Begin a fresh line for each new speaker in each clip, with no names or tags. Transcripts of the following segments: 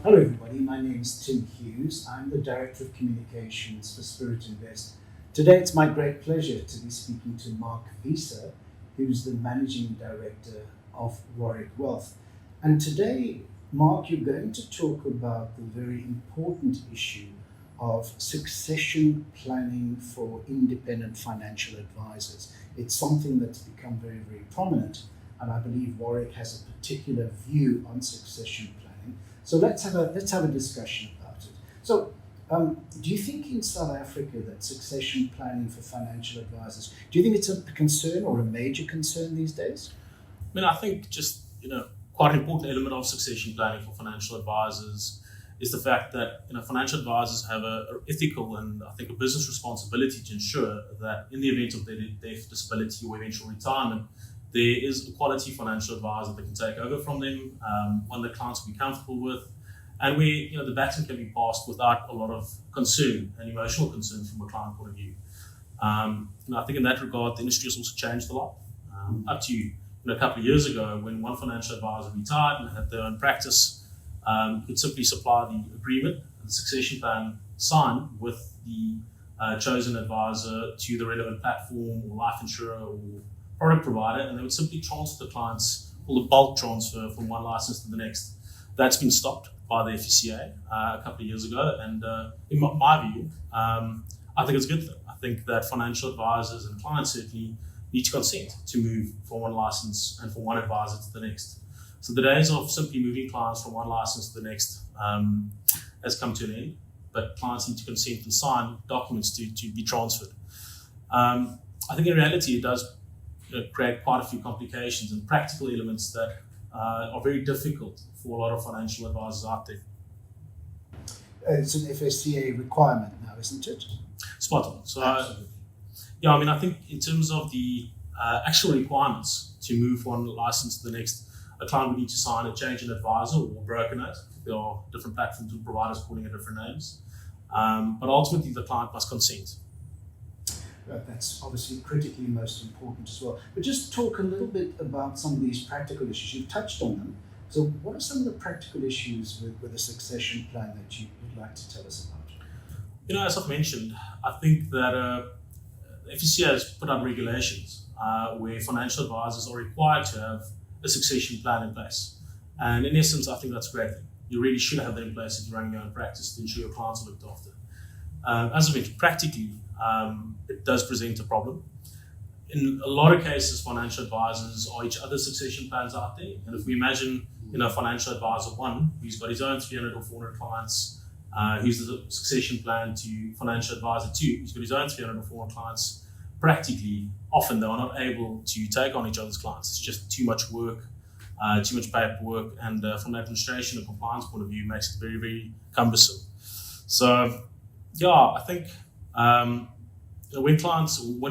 Hello everybody, my name is Tim Hughes. I'm the Director of Communications for Spirit Invest. Today it's my great pleasure to be speaking to Marc Wiese, who's the Managing Director of Warwick Wealth. And today, Marc, you're going to talk about the very important issue of succession planning for independent financial advisors. It's something that's become very, very prominent, and I believe Warwick has a particular view on succession planning. So let's have a discussion about it. So, do you think in South Africa that succession planning for financial advisors, do you think it's a concern or a major concern these days?
I think just, quite an important element of succession planning for financial advisors is the fact that, financial advisors have a ethical and I think a business responsibility to ensure that in the event of their death, disability or eventual retirement, there is a quality financial advisor that can take over from them, one that clients will be comfortable with, and where the baton can be passed without a lot of concern and emotional concern from a client point of view. I think in that regard, the industry has also changed a lot. Up to a couple of years ago, when one financial advisor retired and had their own practice, you could simply supply the agreement and the succession plan signed with the chosen advisor to the relevant platform or life insurer or product provider, and they would simply transfer the clients, or the bulk transfer from one license to the next. That's been stopped by the FCA a couple of years ago, and in my view, I think it's a good thing. I think that financial advisors and clients certainly need to consent to move from one license and from one advisor to the next. So the days of simply moving clients from one license to the next has come to an end, but clients need to consent and sign documents to be transferred. I think in reality it does create quite a few complications and practical elements that are very difficult for a lot of financial advisors out there.
It's an FSCA requirement now, isn't it?
Spot on. So, I think in terms of the actual requirements to move one license to the next, a client would need to sign a change in advisor or broker note. There are different platforms and providers calling it different names. But ultimately, the client must consent.
That's obviously critically most important as well. But just talk a little bit about some of these practical issues. You've touched on them. So what are some of the practical issues with a succession plan that you'd like to tell us about?
As I've mentioned, I think that the FCA has put out regulations where financial advisors are required to have a succession plan in place. And in essence, I think that's a great thing. You really should have that in place if you're running your own practice to ensure your clients are looked after. As I mentioned, practically, it does present a problem. In a lot of cases, financial advisors are each other's succession plans out there. And if we imagine, financial advisor one, who's got his own 300 or 400 clients, who's the succession plan to financial advisor two, who's got his own 300 or 400 clients, practically, often they are not able to take on each other's clients. It's just too much work, too much paperwork, and from an administration and compliance point of view, makes it very, very cumbersome. So, I think when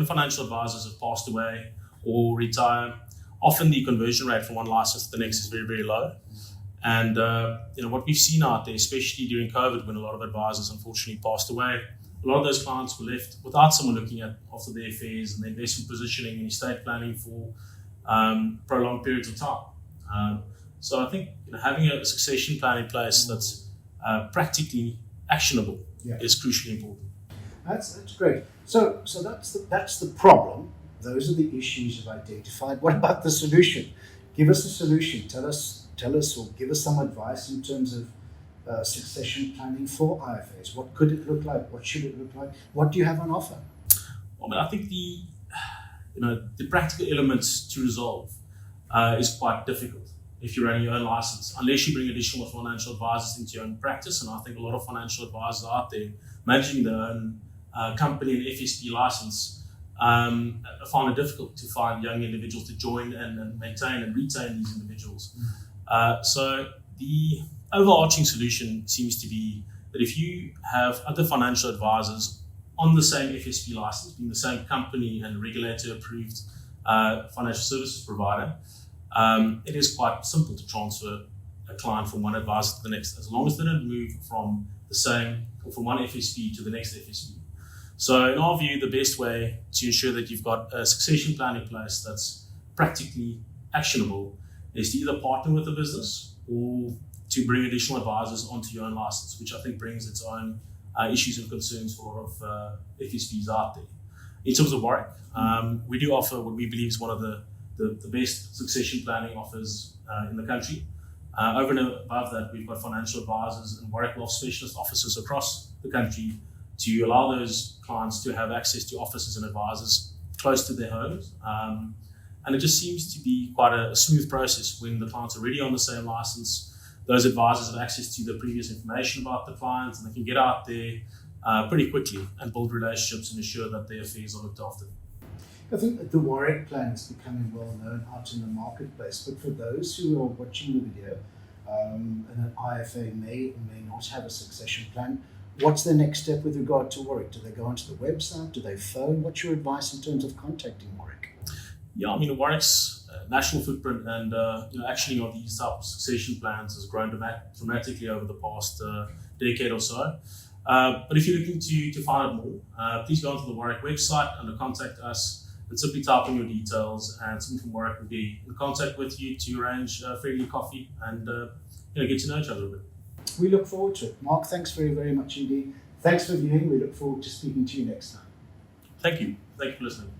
financial advisors have passed away or retire, often the conversion rate from one license to the next is very, very low. And what we've seen out there, especially during COVID, when a lot of advisors unfortunately passed away, a lot of those clients were left without someone looking after their affairs and their investment positioning and estate planning for prolonged periods of time. So I think having a succession plan in place that's practically actionable is crucially important.
That's great. So that's the problem. Those are the issues you've identified. What about the solution? Give us a solution. Tell us, or give us some advice in terms of succession planning for IFAs. What could it look like? What should it look like? What do you have on offer?
Well, I think the practical elements to resolve is quite difficult if you're running your own license, unless you bring additional financial advisors into your own practice. And I think a lot of financial advisors out there managing their own company and FSP license find it difficult to find young individuals to join and maintain and retain these individuals. So the overarching solution seems to be that if you have other financial advisors on the same FSP license, being the same company and regulator approved financial services provider, it is quite simple to transfer a client from one advisor to the next, as long as they don't move from the same or from one FSP to the next FSP. So in our view, the best way to ensure that you've got a succession plan in place that's practically actionable is to either partner with the business or to bring additional advisors onto your own license, which I think brings its own issues and concerns for a lot of FSPs out there. In terms of Warwick, we do offer what we believe is one of the best succession planning offers in the country. Over and above that, we've got financial advisors and Warwick Wealth specialist offices across the country to allow those clients to have access to offices and advisors close to their homes. And it just seems to be quite a smooth process when the clients are already on the same license. Those advisors have access to the previous information about the clients, and they can get out there pretty quickly and build relationships and ensure that their affairs are looked after.
I think that the Warwick plan is becoming well known out in the marketplace, but for those who are watching the video and an IFA may or may not have a succession plan, what's the next step with regard to Warwick? Do they go onto the website? Do they phone? What's your advice in terms of contacting Warwick?
Yeah, I mean, Warwick's national footprint and actually of these type of succession plans has grown dramatically over the past decade or so. But if you're looking to find out more, please go onto the Warwick website and contact us and simply type in your details, and someone from Warwick will be in contact with you to arrange a friendly coffee and get to know each other a bit.
We look forward to it. Mark, thanks very, very much indeed. Thanks for viewing. We look forward to speaking to you next time.
Thank you. Thank you for listening.